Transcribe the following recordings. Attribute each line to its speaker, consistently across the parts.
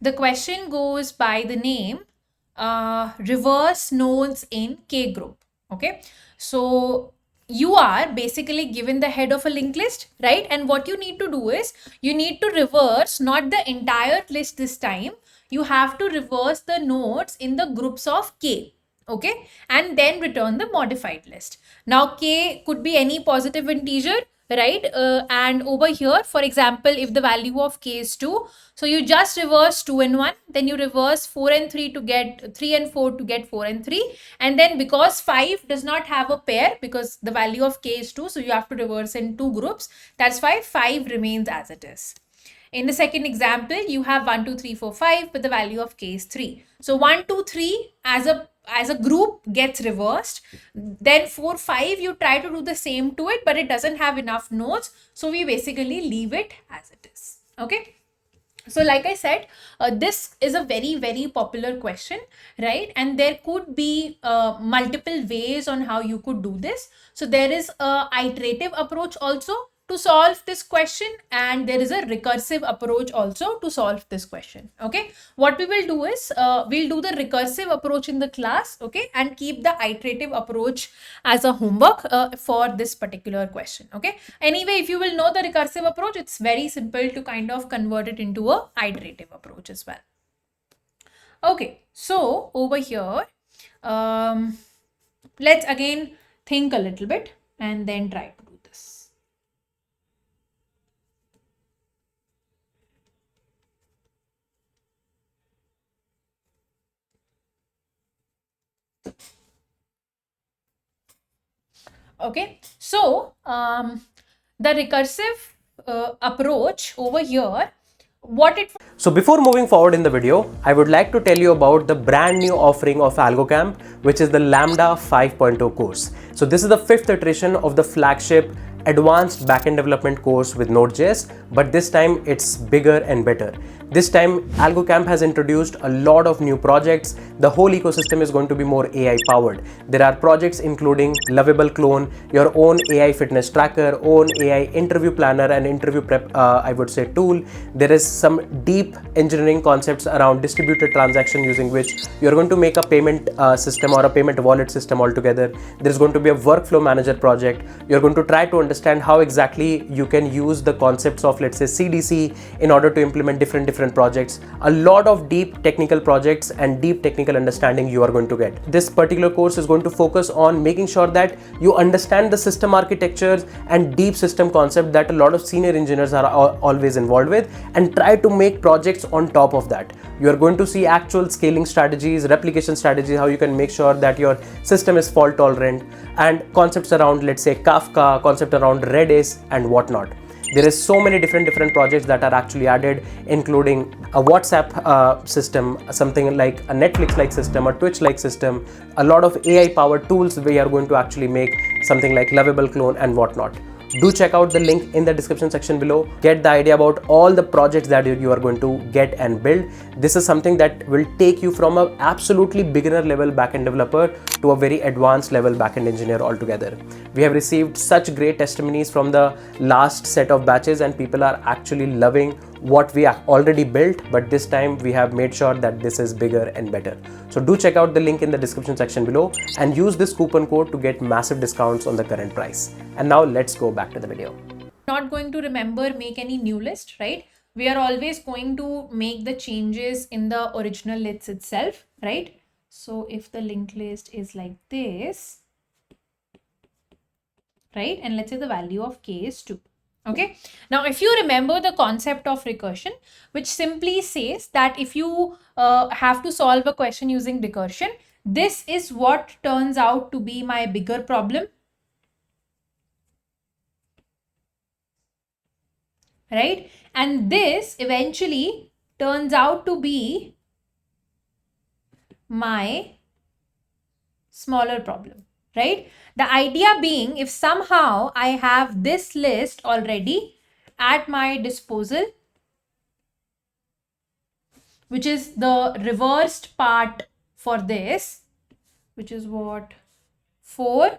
Speaker 1: The question goes by the name reverse nodes in K group. Okay, so you are basically given the head of a linked list, right? And what you need to do is you need to reverse not the entire list this time. You have to reverse the nodes in the groups of K. Okay, and then return the modified list. Now K could be any positive integer, right? And over here, for example, if the value of K is 2, so you just reverse 2 and 1, then you reverse 4 and 3 to get 3 and 4 to get 4 and 3. And then because 5 does not have a pair because the value of K is 2, so you have to reverse in two groups. That's why 5 remains as it is. In the second example, you have 1, 2, 3, 4, 5, but the value of K is 3. So 1, 2, 3 as a group gets reversed. Then 4, 5, you try to do the same to it, but it doesn't have enough nodes. So we basically leave it as it is. Okay. So like I said, this is a very, very popular question, right? And there could be multiple ways on how you could do this. So there is a iterative approach also to solve this question, and there is a recursive approach also to solve this question. Okay, what we will do is we'll do the recursive approach in the class, okay, and keep the iterative approach as a homework for this particular question. Okay, anyway, if you will know the recursive approach, it's very simple to kind of convert it into a iterative approach as well. Okay, so over here, let's again think a little bit and then try to do this. Okay, so the recursive approach over here,
Speaker 2: So before moving forward in the video, I would like to tell you about the brand new offering of Algocamp, which is the Lambda 5.0 course. So this is the 5th iteration of the flagship advanced backend development course with Node.js, but this time it's bigger and better. This time Algocamp has introduced a lot of new projects. The whole ecosystem is going to be more AI powered. There are projects including Lovable Clone, your own AI fitness tracker, own AI interview planner and interview prep, I would say, tool. There is some deep engineering concepts around distributed transaction, using which you're going to make a payment system or a payment wallet system altogether. There's going to be a workflow manager project. You're going to try to understand how exactly you can use the concepts of, let's say, CDC in order to implement different projects. A lot of deep technical projects and deep technical understanding you are going to get. This particular course is going to focus on making sure that you understand the system architectures and deep system concept that a lot of senior engineers are always involved with, and try to make projects on top of that. You are going to see actual scaling strategies, replication strategies, how you can make sure that your system is fault tolerant, and concepts around, let's say, Kafka, concept around Redis and whatnot. There is so many different projects that are actually added, including a WhatsApp system, something like a Netflix-like system, a Twitch-like system, a lot of AI-powered tools. We are going to actually make something like Lovable Clone and whatnot. Do check out the link in the description section below. Get the idea about all the projects that you are going to get and build. This is something that will take you from an absolutely beginner level backend developer to a very advanced level backend engineer altogether. We have received such great testimonies from the last set of batches, and people are actually loving what we have already built, but this time we have made sure that this is bigger and better. So do check out the link in the description section below and use this coupon code to get massive discounts on the current price. And now let's go back to the video.
Speaker 1: Not going to make any new list, right? We are always going to make the changes in the original list itself, right? So if the linked list is like this, right? And let's say the value of K is 2. Okay. Now, if you remember the concept of recursion, which simply says that if you have to solve a question using recursion, this is what turns out to be my bigger problem. Right? And this eventually turns out to be my smaller problem, right? The idea being, if somehow I have this list already at my disposal, which is the reversed part for this, which is what 4,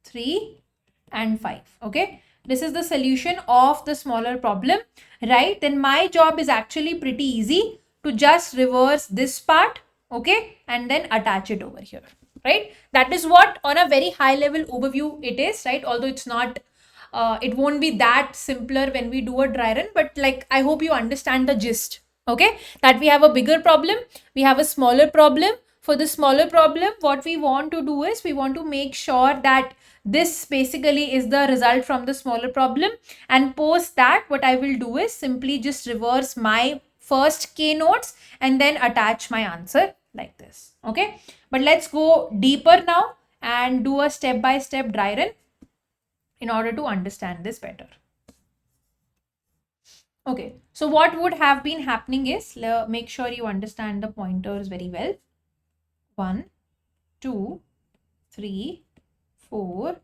Speaker 1: 3 and 5. Okay, this is the solution of the smaller problem, right? Then my job is actually pretty easy, to just reverse this part, okay, and then attach it over here, right? That is what on a very high level overview it is, right? Although it's not, it won't be that simpler when we do a dry run, but like I hope you understand the gist, okay? That we have a bigger problem, we have a smaller problem. For the smaller problem, what we want to do is we want to make sure that this basically is the result from the smaller problem, and post that what I will do is simply just reverse my first k nodes and then attach my answer like this, okay? But let's go deeper now and do a step-by-step dry run in order to understand this better. Okay, so what would have been happening is, make sure you understand the pointers very well. 1, 2, 3, 4,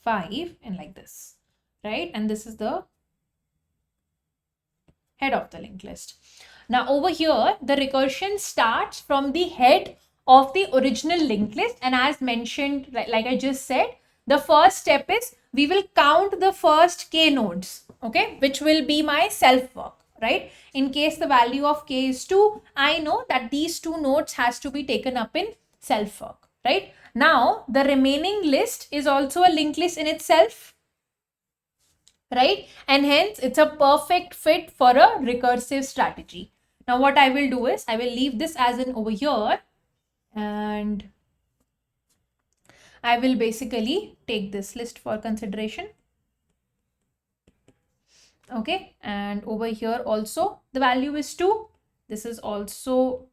Speaker 1: 5, and like this, right? And this is the head of the linked list. Now over here, the recursion starts from the head of the original linked list. And as mentioned, like I just said, the first step is we will count the first k nodes, okay, which will be my self work, right? In case the value of k is 2, I know that these 2 nodes has to be taken up in self work, right? Now the remaining list is also a linked list in itself, right? And hence it's a perfect fit for a recursive strategy. Now what I will do is I will leave this as an over here, and I will basically take this list for consideration. Okay, and over here also the value is 2. This is also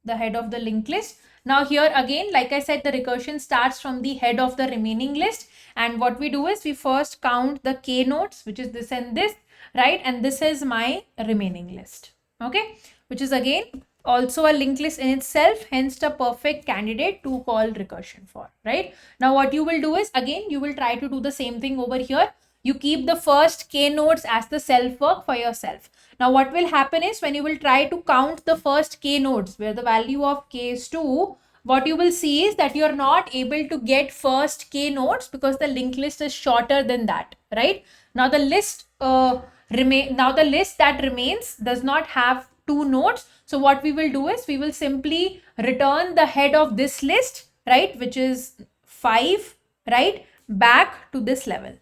Speaker 1: the head of the linked list. Now here again, like I said, the recursion starts from the head of the remaining list, and what we do is we first count the k nodes, which is this and this, right? And this is my remaining list, okay, which is again also a linked list in itself, hence the perfect candidate to call recursion for, right? Now what you will do is, again, you will try to do the same thing over here. You keep the first k nodes as the self work for yourself. Now what will happen is, when you will try to count the first k nodes where the value of k is 2, what you will see is that you are not able to get first k nodes because the linked list is shorter than that, right? Now the list the list that remains does not have 2 nodes. So what we will do is we will simply return the head of this list, right, which is 5, right, back to this level.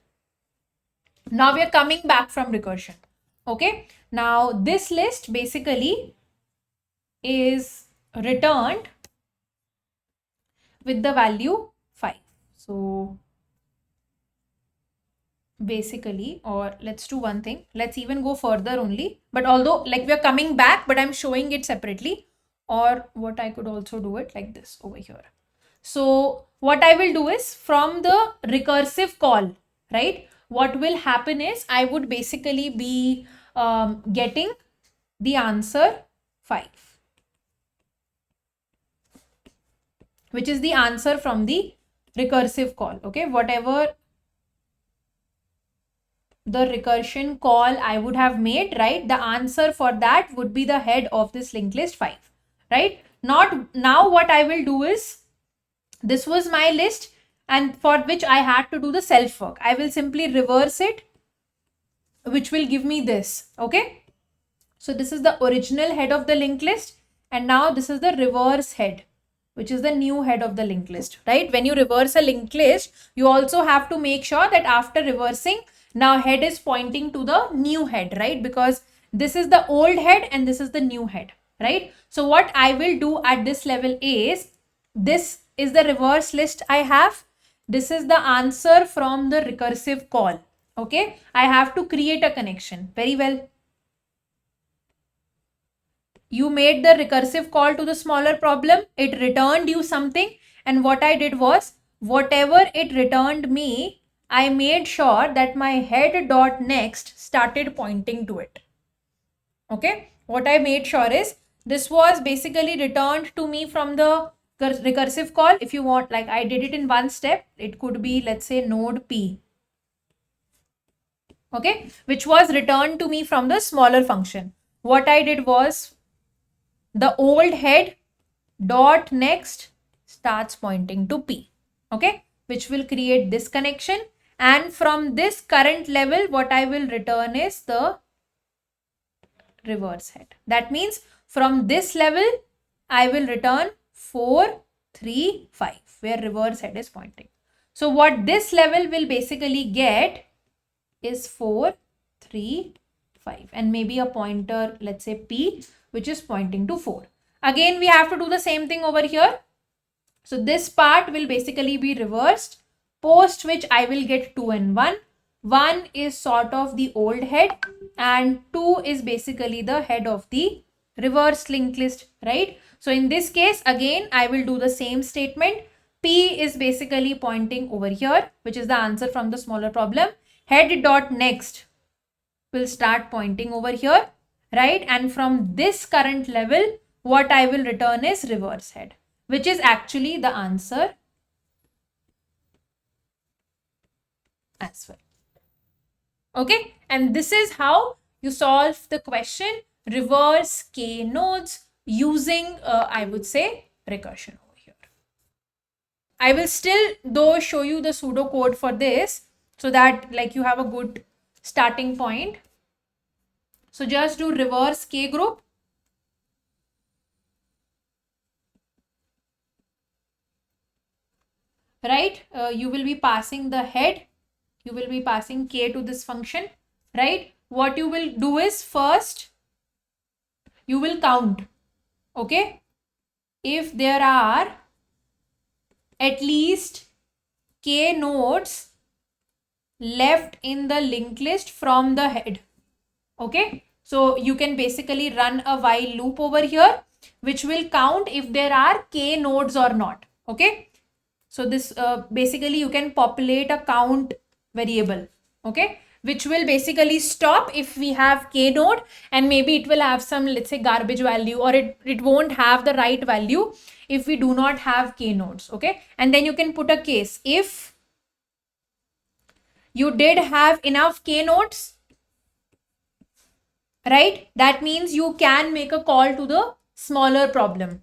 Speaker 1: Now we are coming back from recursion. Okay, now this list basically is returned with the value 5. So basically, or let's do one thing, let's even go further only, but although like we are coming back, but I'm showing it separately, or what I could also do it like this over here. So what I will do is, from the recursive call, right, what will happen is I would basically be getting the answer 5, which is the answer from the recursive call. Okay, whatever the recursion call I would have made, right, the answer for that would be the head of this linked list 5, right? Not now what I will do is, this was my list and for which I had to do the self work. I will simply reverse it, which will give me this. Okay, so this is the original head of the linked list, and now this is the reverse head, which is the new head of the linked list, right? When you reverse a linked list, you also have to make sure that after reversing, now head is pointing to the new head, right? Because this is the old head and this is the new head, right? So what I will do at this level is, this is the reverse list I have. This is the answer from the recursive call. Okay, I have to create a connection. Very well. You made the recursive call to the smaller problem. It returned you something. And what I did was, whatever it returned me, I made sure that my head dot next started pointing to it. Okay, what I made sure is, this was basically returned to me from the recursive call. If you want, like I did it in one step, it could be, let's say, node P. Okay, which was returned to me from the smaller function. What I did was, the old head dot next starts pointing to P. Okay, which will create this connection. And from this current level, what I will return is the reverse head. That means From this level, I will return 4, 3, 5, where reverse head is pointing. So what this level will basically get is 4, 3, 5, and maybe a pointer, let's say P, which is pointing to 4. Again, we have to do the same thing over here. So this part will basically be reversed, post which I will get 2 and 1. 1 is sort of the old head and 2 is basically the head of the reverse linked list, right? So in this case, again, I will do the same statement. P is basically pointing over here, which is the answer from the smaller problem. Head dot next will start pointing over here, right? And from this current level, what I will return is reverse head, which is actually the answer as well. Okay, and this is how you solve the question reverse k nodes using, I would say, recursion over here. I will still though show you the pseudo code for this so that like you have a good starting point. So just do reverse k group. Right, you will be passing the head, you will be passing k to this function, right? What you will do is first you will count, okay, if there are at least k nodes left in the linked list from the head. Okay, so you can basically run a while loop over here which will count if there are k nodes or not. Okay, so this basically you can populate a count variable, okay, which will basically stop if we have k node, and maybe it will have some, let's say, garbage value, or it won't have the right value if we do not have k nodes. Okay, and then you can put a case if you did have enough k nodes, right? That means you can make a call to the smaller problem.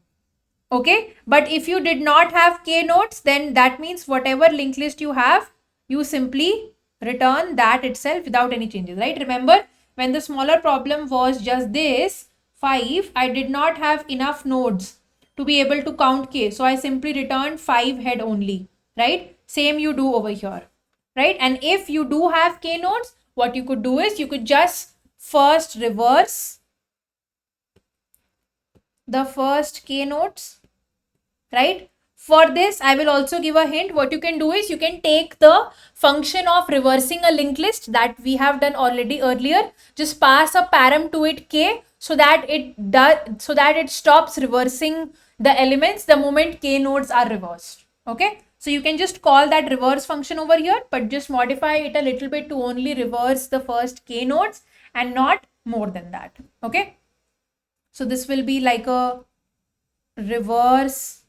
Speaker 1: Okay, but if you did not have k nodes, then that means whatever linked list you have, you simply return that itself without any changes, right? Remember, when the smaller problem was just this 5, I did not have enough nodes to be able to count k, so I simply returned 5 head only, right? Same you do over here, right? And if you do have k nodes, what you could do is you could just first reverse the first k nodes, right? For this, I will also give a hint. What you can do is you can take the function of reversing a linked list that we have done already earlier, just pass a param to it k, so that it stops reversing the elements the moment k nodes are reversed. Okay, so you can just call that reverse function over here, but just modify it a little bit to only reverse the first k nodes and not more than that. Okay, so this will be like a reverse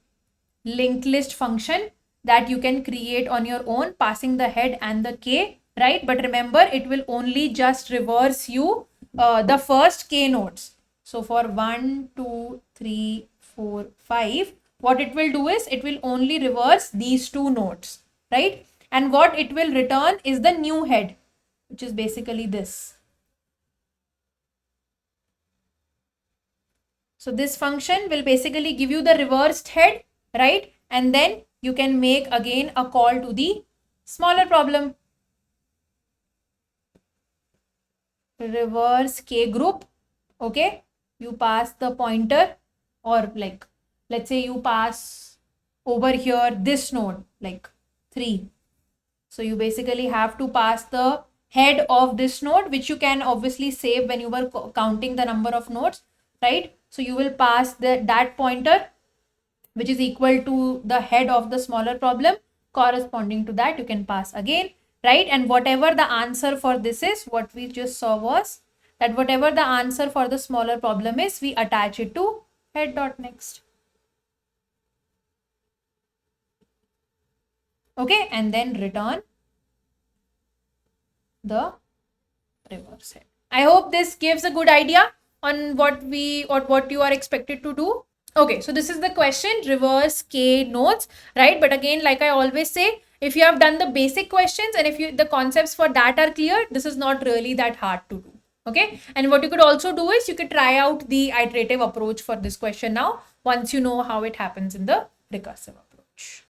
Speaker 1: linked list function that you can create on your own, passing the head and the k, right? But remember, it will only just reverse you the first k nodes. So for 1, 2, 3, 4, 5, what it will do is it will only reverse these 2 nodes, right? And what it will return is the new head, which is basically this. So this function will basically give you the reversed head, right? And then you can make again a call to the smaller problem. Reverse k group, okay? You pass the pointer, or like, let's say you pass over here this node, like 3. So you basically have to pass the head of this node, which you can obviously save when you were counting the number of nodes, right? So you will pass that pointer, which is equal to the head of the smaller problem. Corresponding to that, you can pass again, right? And whatever the answer for this is, what we just saw was that whatever the answer for the smaller problem is, we attach it to head dot next. Okay, and then return the reverse head. I hope this gives a good idea on what you are expected to do. Okay, so this is the question, reverse k nodes, right? But again, like I always say, if you have done the basic questions and if the concepts for that are clear, this is not really that hard to do. Okay. And what you could also do is you could try out the iterative approach for this question now, once you know how it happens in the recursive approach.